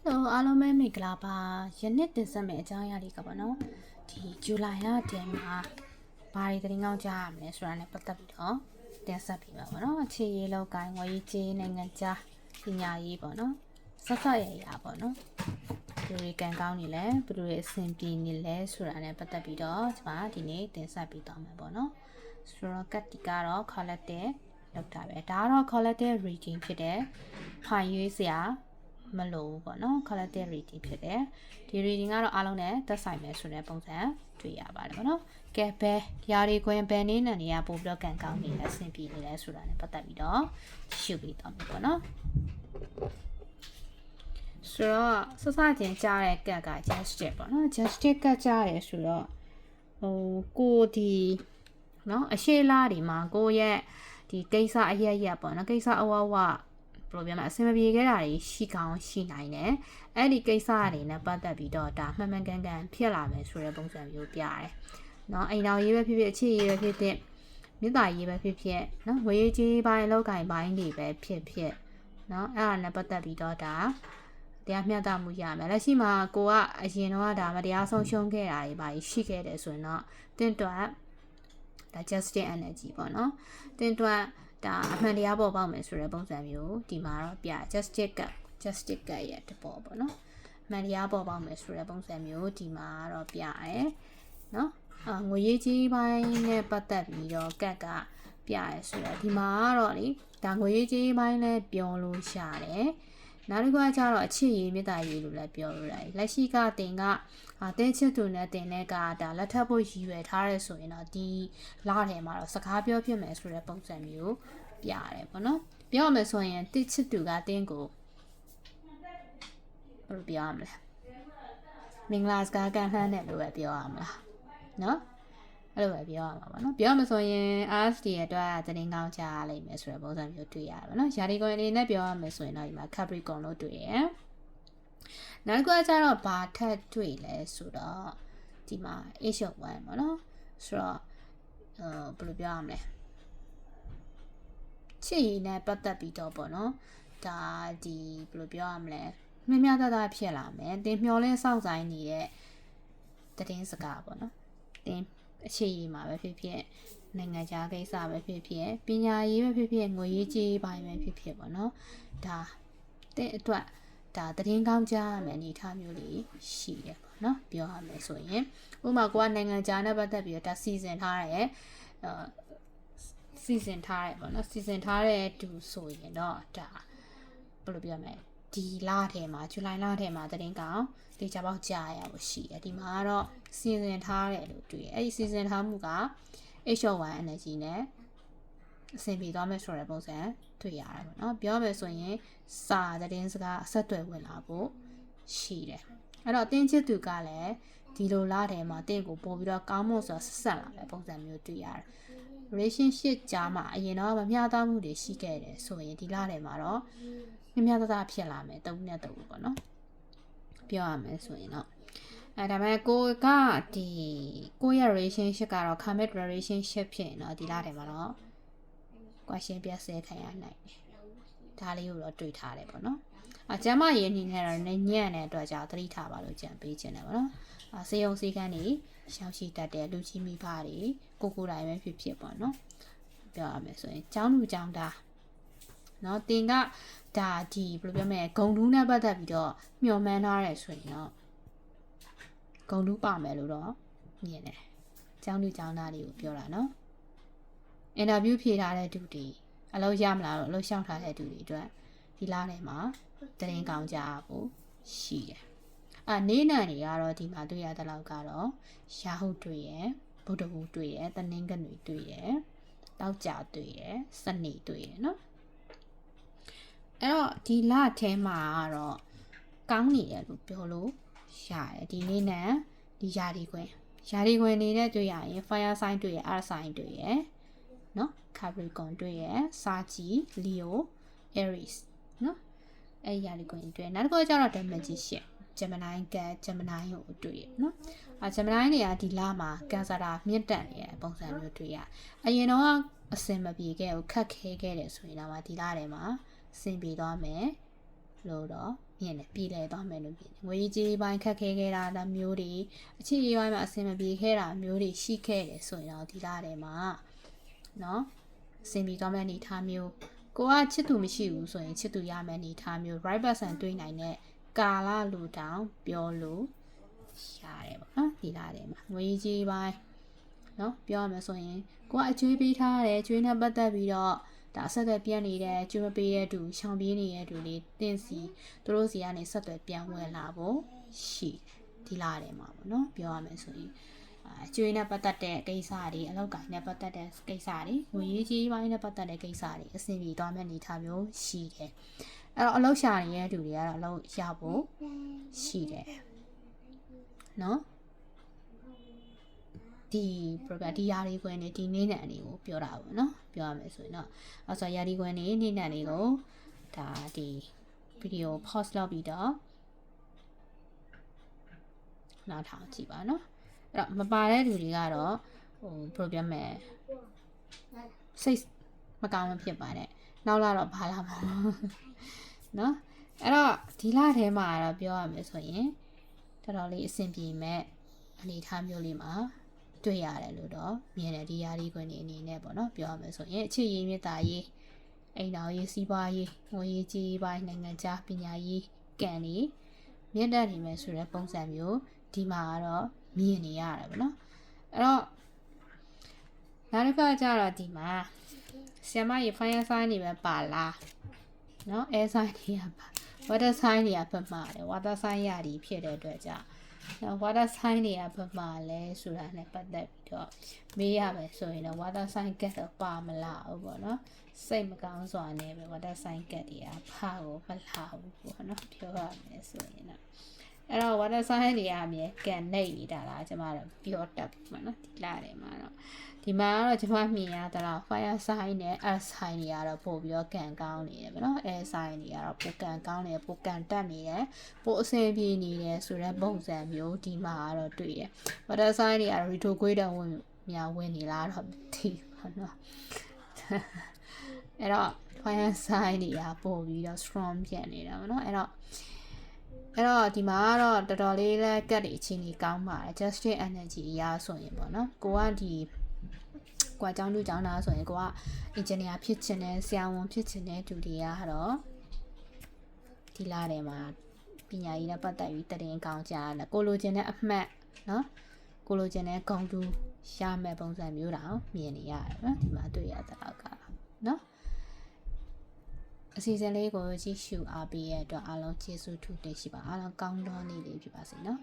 Hello အားလုံးပဲမင်္ဂလာပါယနေ့တင်ဆက်မယ့်အကြောင်းအရာလေးကပေါ့နော်ဒီဇူလိုင်လတည်းမှာဘာတွေသတင်းကောင်းကြားရမလဲဆိုတာနဲ့ပတ်သက်ပြီးတော့တင်ဆက်ပြီးပါပေါ့နော်အခြေရေးလောက်ကိုင်းငွေကြေးနိုင်ငံခြားပညာရေးပေါ့နော်ဆက်ဆက်ရရပေါ့နော်ဘယ်လိုကန်ကောင်းနေလဲဘယ်လိုအဆင်ပြေနေလဲဆိုတာနဲ့ပတ်သက်ပြီးတော့ကျွန်မဒီနေ့တင်ဆက်ပြီးတော့မယ်ပေါ့နော်ဆိုတော့ကတ်တီကတော့ collective လောက်တာပဲဒါကတော့ collective reading ဖြစ်တယ်ဖိုင်ရွေးစရာမလို့ပေါ့နော် collective reading ဖြစ်တယ်ဒီ reading ကတော့အားလုံးနဲ့သက်ဆိုင်မယ်ဆိုတဲ့ပုံစံတွေ့ရပါတယ်ပေါ့နော်ကဲဘယ်ຢာဒီခွင်ဘယ်နည်းနဲ့နေရာပို့ပြီးတော့ကန်ကောင်းနေလဲအဆင်ပြေနေလဲဆိုတာနဲ့ပတ်သက်ပြီးတော့ရှုပြီးတော့မယ်ပေါ့နော်ဆိုတော့စစချင်းကြားတဲ့ကတ်က justice ပေါ့နော် justice ကတ်ကြားရဲဆိုတော့ကိုဒီနော်အရှိလားဒီမှာကိုရဲ့ဒီကိစ္စအရက်ပေါ့နော်ကိစ္စအဝဝဘယ်လိုပြောမလဲအဆင်မပြေခဲ့တာတွေရှိကောင်းရှိနိုင်တယ်အဲ့ဒီကိစ္စတွေနဲ့ပတ်သက်ပြီးတော့ဒါမှန်မှန်ကန်ကန်ဖြစ်လာမယ်ဆိုတဲ့ပုံစံမျိုးပြရတယ်နော်အိမ်တော်ရေးပဲဖြစ်ဖြစ်အခြေရေးပဲဖြစ်ဖြစ်မြစ်တာရေးပဲဖြစ်ဖြစ်နော်ဝေးကြီးပိုင်းလောက်ကင်ပိုင်းတွေပဲဖြစ်ဖြစ်နော်အဲ့ဒါနဲ့ပတ်သက်ပြီးတော့ဒါတရားမျှတမှုရမယ်လက်ရှိမှာကိုကအရင်တော့ဒါမတရားဆုံးရှုံးခဲ့တာတွေပါရှိခဲ့တယ်ဆိုရင်တော့တင့်တွက်ဒါ justice energy ပေါ့နော်တင်တွက်ဒါအမှန်တရားပေါ်ပေါက်မယ်ဆိုတဲ့ပုံစံမျိုးဒီမှာတော့ပြ justice ကရဲ့တပေါ်ပေါ့နော်အမှန်တရားပေါ်ပေါက်မယ်ဆိုတဲ့ပုံစံမျိုးဒီမှာတော့ပြရဲနော်ငွေရေးကြီးပိုင်းနဲ့ပတ်သက်ပြီးတော့ကတ်ကပြရဲဆိုတော့ဒီမှာကတော့လေဒါငွေရေးကြီးပိုင်းလည်းပြောလို့ရှာတယ်နောက်တစ်ခုကကျတော့အချစ်ရေးမေတ္တာရေးလို့လည်းပြောလို့ရတယ်လက်ရှိကတင်ကတင်းချစ်သူနဲ့တင်တဲ့ကဒါလက်ထပ်ဖို့ရည်ရွယ်ထားရဲဆိုရင်တော့ဒီလထဲမှာတော့စကားပြောဖြစ်မယ်ဆိုတဲ့ပုံစံမျိုးပြရတယ်ပေါ့နော်ပြောရမယ်ဆိုရင်တင်းချစ်သူကတင်းကိုဘယ်လိုပြောရမလဲမင်္ဂလာစကားကန်လှမ်းတယ်လို့ပဲပြောရမလားနော်အဲ့လိုပဲပြောရမှာပေါ့နော်ပြောရမယ်ဆိုရင် RSD အတွက်သတင်းကောင်းကြားလိမ့်မယ်ဆိုတဲ့ပုံစံမျိုးတွေ့ရတယ်ပေါ့နော်ယာဒီကွန်အနေနဲ့ပြောရမယ်ဆိုရင်တော့ဒီမှာ Capricorn လို့တွေ့ရနောက်တစ်ခုကကျတော့ဘာထက်တွေ့လဲဆိုတော့ဒီမှာ H1 ပေါ့နော်ဆိုတော့ဘယ်လိုပြောရမလဲချစ်ရည်နဲ့ပတ်သက်ပြီးတော့ပေါ့နော်ဒါဒီဘယ်လိုပြောရမလဲမြတ်ဖြစ်လာမယ်တင်မျောလင်းစောင့်ဆိုင်နေတဲ့သတင်းစကားပေါ့နော်တင်အခြေရေးမှာပဲဖြစ်ဖြစ်နိုင်ငံခြားကိစ္စပဲဖြစ်ဖြစ်ပညာရေးပဲဖြစ်ဖြစ်ငွေရေးကြေးပိုင်းပဲဖြစ်ဖြစ်ပေါ့နော်ဒါတဲ့အတွက်ဒါသတင်းကောင်းကြားရမယ်အနေထားမျိုးလေးရှိတယ်ပေါ့နော်ပြောရမယ်ဆိုရင်ဥပမာကိုကနိုင်ငံခြားနဲ့ပတ်သက်ပြီးတော့ဒါစီစဉ်ထားတယ်စီစဉ်ထားတယ်ပေါ့နော်စီစဉ်ထားတဲ့သူဆိုရင်တော့ဒါဘယ်လိုပြောမလဲဒီလထဲမှာဇူလိုင်လထဲမှာသတင်းကောင်းတေချာပေါက်ကြားရဖို့ရှိတယ်ဒီမှာကတော့စီစဉ်ထားတယ်လို့တွေ့အဲ့ဒီစီစဉ်ထားမှုက H1 energy နဲ့အဆင်ပြေသွားမယ်ဆိုတဲ့ပုံစံတွေ့ရတယ်ပေါ့နော်ပြောမယ်ဆိုရင်စာသတင်းစကားအဆက်တွေဝင်လာဖို့ရှိတယ်အဲ့တော့တင်းချစ်သူကလည်းဒီလိုလထဲမှာတင့်ကိုပို့ပြီးတော့ကောင်းမှုဆိုဆက်ဆက်လာတဲ့ပုံစံမျိုးတွေ့ရတယ် relationship ကြားမှာအရင်တော့မမျှတမှုတွေရှိခဲ့တယ်ဆိုရင်ဒီလထဲမှာတော့မျှတဖြစ်လာမယ်တုံးနဲ့တုံးပေါ့နော်ပြောရမယ်ဆိုရင်တော့ဒါပေမဲ့ကိုကဒီကိုရဲ့ relationship ကတော့ commit relationship ဖြစ်ရင်တော့ဒီလထဲမှာတော့ question ပြဆဲခံရနိုင်တယ်ဒါလေးကိုတော့တွေ့ထားတယ်ပေါ့နော်ကျမရဲ့အနေနဲ့တော့ညံ့တဲ့အတွက်ကြောင့်သတိထားပါလို့ကြံပေးခြင်းတယ်ပေါ့နော်စေယုံစေကန်းတွေရှောင်းရှိတတ်တဲ့လူကြီးမိဘတွေကိုတိုင်ပဲဖြစ်ပေါ့နော်ပြောရမယ်ဆိုရင်ကျောင်းလူကျောင်းသားနော်တင်ကဒါဒီဘယ်လိုပြောမလဲဂုံတူးနဲ့ပတ်သက်ပြီးတော့မျှော်မှန်းထားတယ်ဆိုရင်တော့ဂုံတူးပါမယ်လို့တော့မြင်တယ်ကျောင်းလူကျောင်းသားတွေကိုပြောတာနော်အင်တာဗျူးဖြေထားတဲ့သူတွေအလုပ်ရမလားလို့အလုပ်ရှောင်ထားတဲ့သူတွေအတွက်ဒီလားထဲမှာသတင်းကောင်းကြဖို့ရှိတယ်နေနံတွေကတော့ဒီမှာတွေ့ရတဲ့လောက်ကတော့ရာဟုတွေ့ရယ်ဗုဒ္ဓဟူးတွေ့ရယ်တနင်္ဂနွေတွေ့ရယ်တောက်ကြတွေ့ရယ်စနေတွေ့ရယ်နော်အဲ့တော့ဒီလထဲမှာကတော့ကောင်းနေတယ်လို့ပြောလို့ရတယ်ဒီနေ့နဲ့ဒီယာဒီခွင်နေတဲ့တွေ့ရရင် fire sign တွေ့ရ earth sign တွေ့ရနော် Capricorn တွေ့ရစာကြီး Leo Aries နော်အဲ့ယာဒီခွင်တွေ့နောက်တစ်ခုကျတော့ The Magician Gemini က Gemini ကိုတွေ့ရနော်Gemini တွေကဒီလမှာကန်ဆာတာမြင့်တက်နေတဲ့ပုံစံမျိုးတွေ့ရအရင်တော့အစင်မပြေခဲ့ဘူးခက်ခဲခဲ့တယ်ဆိုရင်တော့ဒီလထဲမှာစင်ပြေသွားမယ်လို့တော့ မြင်တယ်ပြည်လဲသွားမယ်လို့မြင်တယ်ငွေကြီးပိုင်းခက်ခဲခဲ့တာမျိုးတွေအချစ်ရေးပိုင်းမှာအဆင်မပြေခဲ့တာမျိုးတွေရှိခဲ့တယ်ဆိုရင်တော့ဒီလထဲမှာနော်အဆင်ပြေသွားမယ့်အနေထားမျိုးကိုကချစ်သူမရှိဘူးဆိုရင်ချစ်သူရမယ့်အနေထားမျိုး right person တွေ့နိုင်တဲ့ကာလလူတောင်ပြောလို့ရတယ်ပေါ့နော်ဒီလထဲမှာငွေကြီးပိုင်းနော်ပြောရမယ်ဆိုရင်ကိုကအကျွေးပေးထားတယ်ကျွေးနဲ့ပတ်သက်ပြီးတော့ဒါဆက်သွယ်ပြန်နေတယ်ကျွေးမပေးတဲ့သူရှောင်ပြေးနေတဲ့သူတွေတင်းစီသူတို့စီကနေဆက်သွယ်ပြန်ဝင်လာဖို့ရှိဒီလာတယ်မှာပေါ့နော်ပြောရမယ်ဆိုရင်အကျွေးနဲ့ပတ်သက်တဲ့ကိစ္စတွေအလောက်ကိုင်းနဲ့ပတ်သက်တဲ့ကိစ္စတွေငွေရေးကြီးပိုင်းနဲ့ပတ်သက်တဲ့ကိစ္စတွေအဆင်ပြေသွားမယ့်အနေအထားမျိုးရှိတယ်အဲ့တော့အလောက်ရှာနေတဲ့သူတွေကတော့အလောက်ရဖို့ရှိတယ်နော်ဒီ program ဒီယာရီခွင်နေဒီနေ့နံတွေကိုပြောတာပေါ့နော်ပြောရမယ်ဆိုရင်တော့အဲ့ဆိုယာရီခွင်နေနေ့နံတွေကိုဒါဒီဗီဒီယို pause လုပ်ပြီးတော့နောက်ထောင်ကြည့်ပါနော်အဲ့တော့မပါတဲ့လူတွေကတော့ဟို program မဲ့စိတ်မကောင်းမဖြစ်ပါနဲ့နောက်လာတော့ဘာလာမှာနော်အဲ့တော့ဒီလထဲမှာတော့ပြောရမယ်ဆိုရင်တော်တော်လေးအဆင်ပြေမဲ့အနေအထားမျိုးလေးမှာတွေ့ရတယ်လို့တော့မြင်တယ်ဒီယာရီခွင်နေအနေနဲ့ပေါ့နော်ပြောရမယ်ဆိုရင်အချစ်ရေးမြတ်တာရေးအိမ်တော်ရေးစီးပွားရေးငွေရေးကြီးပိုင်းနိုင်ငံခြားပညာရေးကန်နေမြင့်တက်နေမယ်ဆိုတဲ့ပုံစံမျိုးဒီမှာကတော့မြင်နေရတယ်ပေါ့နော်အဲ့တော့နောက်တစ်ခါကျတော့ဒီမှာဆီယမရေ fire sign တွေပဲပါလားနော် air sign တွေကပါ water sign တွေကဘက်မှာတယ် water sign ရာဒီဖြစ်တဲ့အတွက်ကြောင့်water sign တွေကဘက်မှာလဲဆိုတာနဲ့ပတ်သက်ပြီးတော့မေးရမယ်ဆိုရင်တော့ water sign get တော့ပါမလားဘူးပေါ့နော်စိတ်မကောင်းစွာနဲ့ပဲ water sign get တွေကဖာကိုမလာဘူးပေါ့နော်ပြောရမယ်ဆိုရင်တော့အဲ့တော့ water sign တွေအမြဲကန်နေနေတာလားကျမတို့ပြောတတ်ပါနော်ဒီလာတယ်မှာတော့ဒီမှာတော့ကျမမြင်ရတော့ fire sign နဲ့ earth sign တွေကတော့ပို့ပြီးတော့ကန်ကောင်းနေတယ်ဗောနော် air sign တွေကတော့ပိုကန်ကောင်းနေပိုကန်တက်နေတယ်ပိုအဆင်ပြေနေတယ်ဆိုတဲ့ပုံစံမျိုးဒီမှာကတော့တွေ့တယ် water sign တွေကတော့ retrograde ဝင်နေလားတော့မသိဘူးဗောနော်အဲ့တော့ fire sign တွေကပို့ပြီးတော့ strong ဖြစ်နေတာဗောနော်အဲ့တော့ဒီမှာကတော့တော်တော်လေးလဲကတ်တွေအချင်းကြီးကောင်းပါတယ် justice energy အရာဆိုရင်ပေါ့နော်ကိုကဒီကွာကျောင်းသူကျောင်းသားဆိုရင်ကိုက engineer ဖြစ်ချင်တယ်ဆရာဝန်ဖြစ်ချင်တဲ့သူတွေကတော့ဒီလာတယ်မှာပညာရေးနဲ့ပတ်သက်ပြီးတရင်ကောင်းကြတယ်ကိုလိုချင်တဲ့အမှတ်နော်ကိုလိုချင်တဲ့ဂုဏ်တူရမယ့်ပုံစံမျိုးတောင်မြင်နေရတယ်နော်ဒီမှာတွေ့ရတဲ့တော့ကနော်အစီအစဉ်လေးကိုကြည့်ရှုအားပေးရတဲ့အတွက်အားလုံးကျေးဇူးထူးတင်ရှိပါအားလုံးကောင်းသောနေ့လေးဖြစ်ပါစေနော်